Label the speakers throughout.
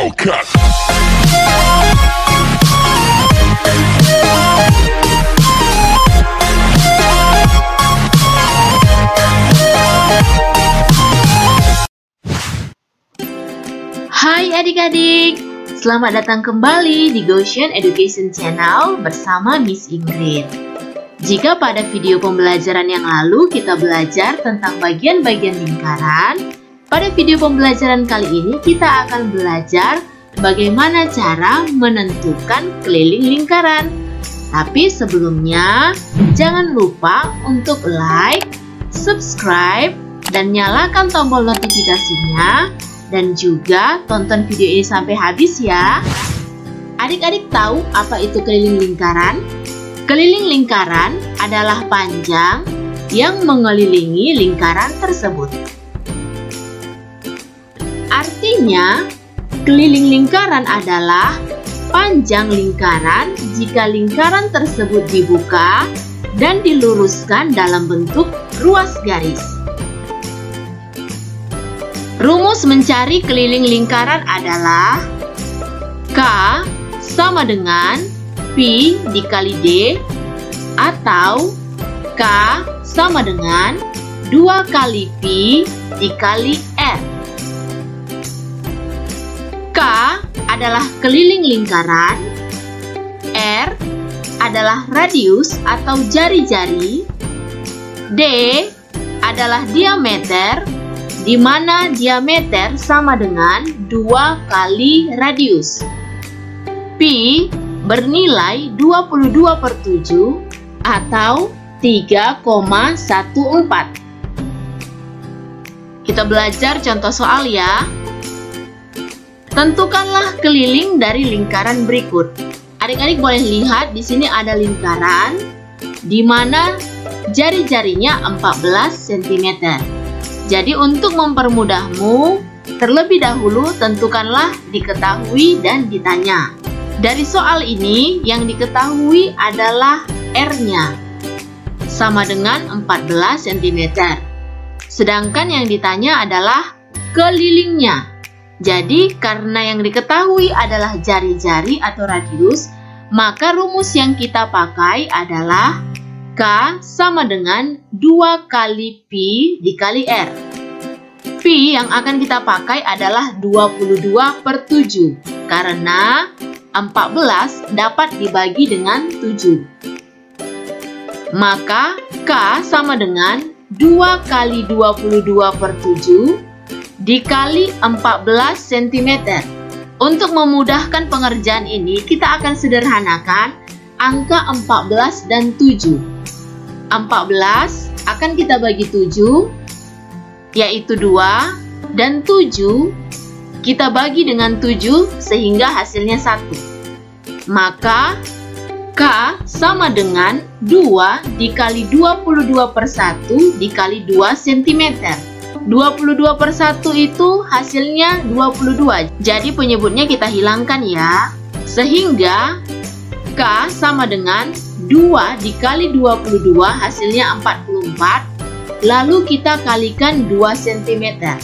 Speaker 1: Hellcat.
Speaker 2: Hai adik-adik, selamat datang kembali di Goshen Education Channel bersama Miss Ingrid. Jika pada video pembelajaran yang lalu kita belajar tentang bagian-bagian lingkaran, pada video pembelajaran kali ini kita akan belajar bagaimana cara menentukan keliling lingkaran. Tapi sebelumnya, jangan lupa untuk like, subscribe, dan nyalakan tombol notifikasinya. Dan juga tonton video ini sampai habis ya. Adik-adik tahu apa itu keliling lingkaran? Keliling lingkaran adalah panjang yang mengelilingi lingkaran tersebut. Artinya, keliling lingkaran adalah panjang lingkaran jika lingkaran tersebut dibuka dan diluruskan dalam bentuk ruas garis. Rumus mencari keliling lingkaran adalah K sama dengan Pi dikali D atau K sama dengan 2 kali Pi dikali R. K adalah keliling lingkaran, R adalah radius atau jari-jari, D adalah diameter, di mana diameter sama dengan 2 kali radius. Pi bernilai 22/7 atau 3,14. Kita belajar contoh soal ya. Tentukanlah keliling dari lingkaran berikut. Adik-adik boleh lihat di sini ada lingkaran di mana jari-jarinya 14 cm. Jadi untuk mempermudahmu, terlebih dahulu tentukanlah diketahui dan ditanya. Dari soal ini yang diketahui adalah R-nya sama dengan 14 cm. Sedangkan yang ditanya adalah kelilingnya. Jadi karena yang diketahui adalah jari-jari atau radius, maka rumus yang kita pakai adalah K sama dengan 2 kali Pi dikali R. Pi yang akan kita pakai adalah 22/7 karena 14 dapat dibagi dengan 7. Maka K sama dengan 2 kali 22/7 dikali 14 cm. Untuk memudahkan pengerjaan ini, kita akan sederhanakan angka 14 dan 7. 14 akan kita bagi 7, yaitu 2, dan 7 kita bagi dengan 7 sehingga hasilnya 1. Maka K sama dengan 2 dikali 22/1 dikali 2 cm. 22/1 itu hasilnya 22, jadi penyebutnya kita hilangkan ya. Sehingga K sama dengan 2 dikali 22 hasilnya 44. Lalu kita kalikan 2 cm.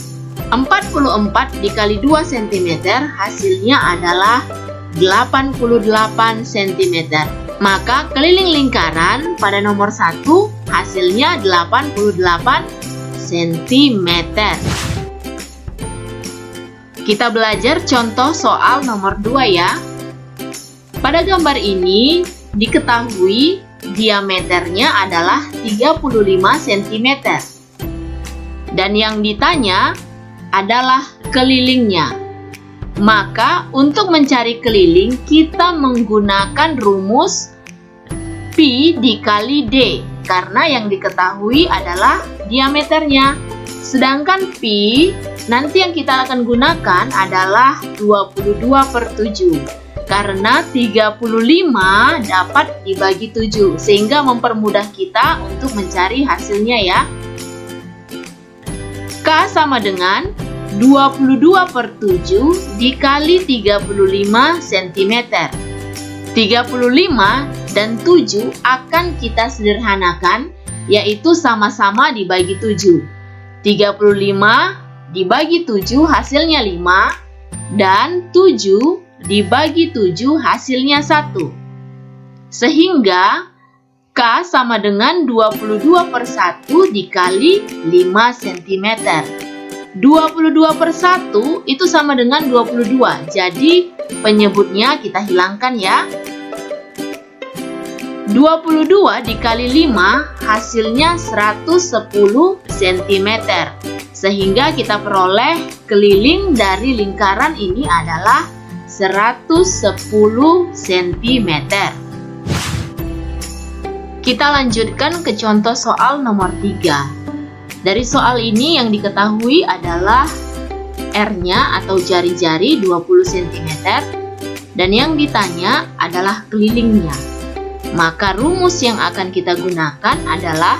Speaker 2: 44 dikali 2 cm hasilnya adalah 88 cm. Maka keliling lingkaran pada nomor 1 hasilnya 88 cm. Kita belajar contoh soal nomor 2 ya. Pada gambar ini diketahui diameternya adalah 35 cm. Dan yang ditanya adalah kelilingnya. Maka untuk mencari keliling kita menggunakan rumus Pi dikali D karena yang diketahui adalah diameternya. Sedangkan Pi nanti yang kita akan gunakan adalah 22/7. Karena 35 dapat dibagi 7 sehingga mempermudah kita untuk mencari hasilnya ya. K sama dengan 22/7 dikali 35 cm. 35 dan 7 akan kita sederhanakan, yaitu sama-sama dibagi 7. 35 dibagi 7 hasilnya 5. Dan 7 dibagi 7 hasilnya 1. Sehingga K sama dengan 22/1 dikali 5 cm. 22/1 itu sama dengan 22. Jadi penyebutnya kita hilangkan ya. 22 dikali 5 hasilnya 110 cm. Sehingga kita peroleh keliling dari lingkaran ini adalah 110 cm. Kita lanjutkan ke contoh soal nomor 3. Dari soal ini yang diketahui adalah R-nya atau jari-jari 20 cm dan yang ditanya adalah kelilingnya. Maka rumus yang akan kita gunakan adalah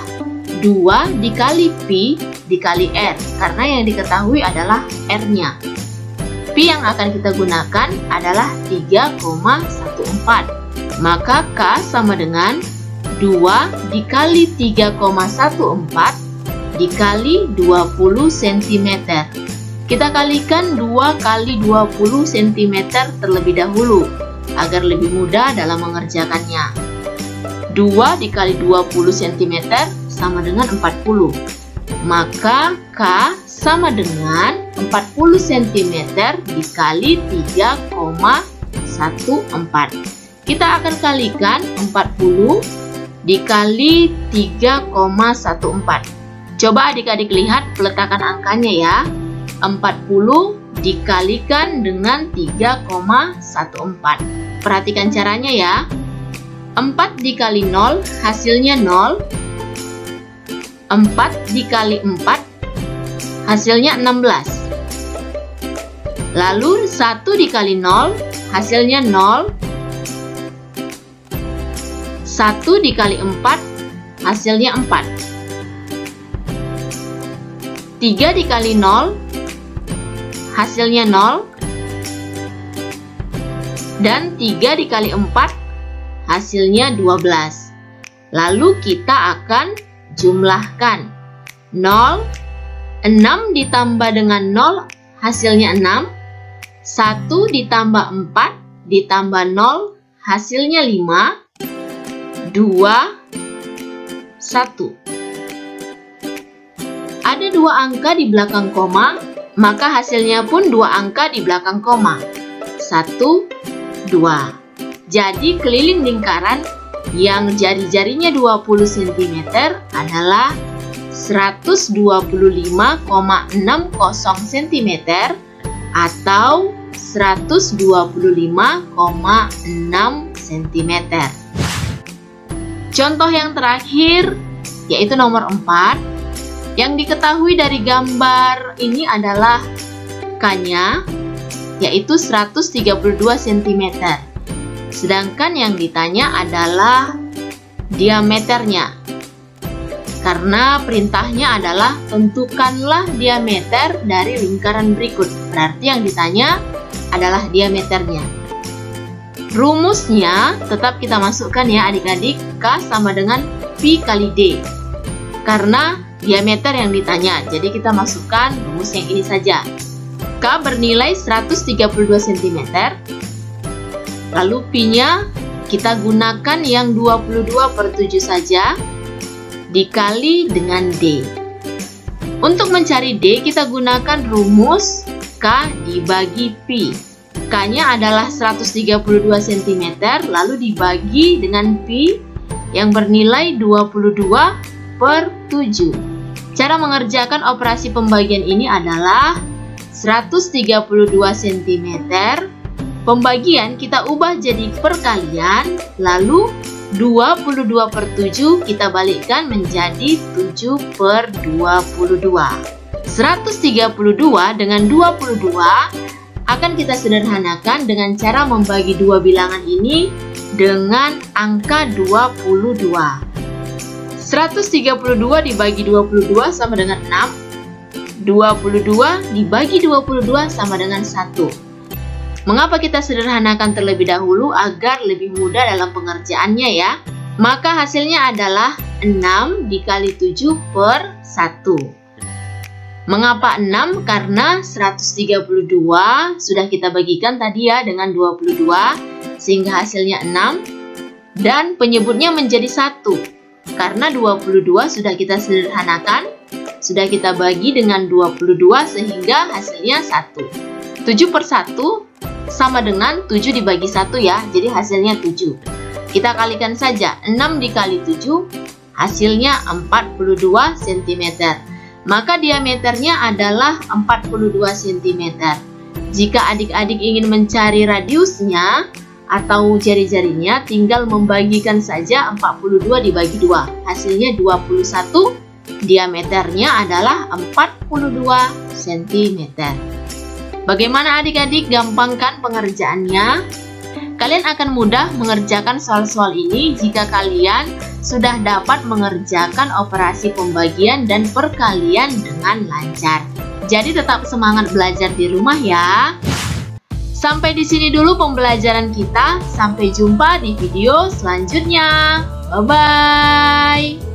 Speaker 2: 2 dikali Pi dikali R, karena yang diketahui adalah R-nya. Pi yang akan kita gunakan adalah 3,14. Maka K sama dengan 2 dikali 3,14 dikali 20 cm. Kita kalikan 2 kali 20 cm terlebih dahulu agar lebih mudah dalam mengerjakannya. 2 dikali 20 cm sama dengan 40. Maka K sama dengan 40 cm dikali 3,14. Kita akan kalikan 40 dikali 3,14. Coba adik-adik lihat peletakan angkanya ya. 40 dikalikan dengan 3,14. Perhatikan caranya ya. 4 dikali 0 hasilnya 0. 4 dikali 4 hasilnya 16. Lalu 1 dikali 0 hasilnya 0. 1 dikali 4 hasilnya 4. 3 dikali 0 hasilnya 0. Dan 3 dikali 4 hasilnya 12. Lalu kita akan jumlahkan. 0, 6 ditambah dengan 0 hasilnya 6. 1 ditambah 4 ditambah 0 hasilnya 5. 2, 1. Ada 2 angka di belakang koma, maka hasilnya pun 2 angka di belakang koma. 1, 2. Jadi keliling lingkaran yang jari-jarinya 20 cm adalah 125,60 cm atau 125,6 cm. Contoh yang terakhir yaitu nomor 4. Yang diketahui dari gambar ini adalah K-nya yaitu 132 cm. Sedangkan yang ditanya adalah diameternya. Karena perintahnya adalah tentukanlah diameter dari lingkaran berikut. Berarti yang ditanya adalah diameternya. Rumusnya tetap kita masukkan ya adik-adik. K sama dengan Pi kali D. Karena diameter yang ditanya, jadi kita masukkan rumus yang ini saja. K bernilai 132 cm. Lalu Pi-nya kita gunakan yang 22/7 saja dikali dengan D. Untuk mencari D kita gunakan rumus K dibagi Pi. K-nya adalah 132 cm lalu dibagi dengan Pi yang bernilai 22/7. Cara mengerjakan operasi pembagian ini adalah 132 cm. Pembagian kita ubah jadi perkalian, lalu 22/7 kita balikkan menjadi 7/22. 132 dengan 22 akan kita sederhanakan dengan cara membagi dua bilangan ini dengan angka 22. 132 dibagi 22 sama dengan 6. 22 dibagi 22 sama dengan 1. Mengapa kita sederhanakan terlebih dahulu agar lebih mudah dalam pengerjaannya ya? Maka hasilnya adalah 6 dikali 7/1. Mengapa 6? Karena 132 sudah kita bagikan tadi ya dengan 22, sehingga hasilnya 6. Dan penyebutnya menjadi 1, karena 22 sudah kita sederhanakan, sudah kita bagi dengan 22 sehingga hasilnya 1. 7 per 1 sama dengan 7 dibagi 1 ya, jadi hasilnya 7. Kita kalikan saja, 6 dikali 7, hasilnya 42 cm. Maka diameternya adalah 42 cm. Jika adik-adik ingin mencari radiusnya atau jari-jarinya, tinggal membagikan saja 42 dibagi 2. Hasilnya 21, diameternya adalah 42 cm. Bagaimana adik-adik, gampang kan pengerjaannya? Kalian akan mudah mengerjakan soal-soal ini jika kalian sudah dapat mengerjakan operasi pembagian dan perkalian dengan lancar. Jadi tetap semangat belajar di rumah ya. Sampai di sini dulu pembelajaran kita. Sampai jumpa di video selanjutnya. Bye-bye.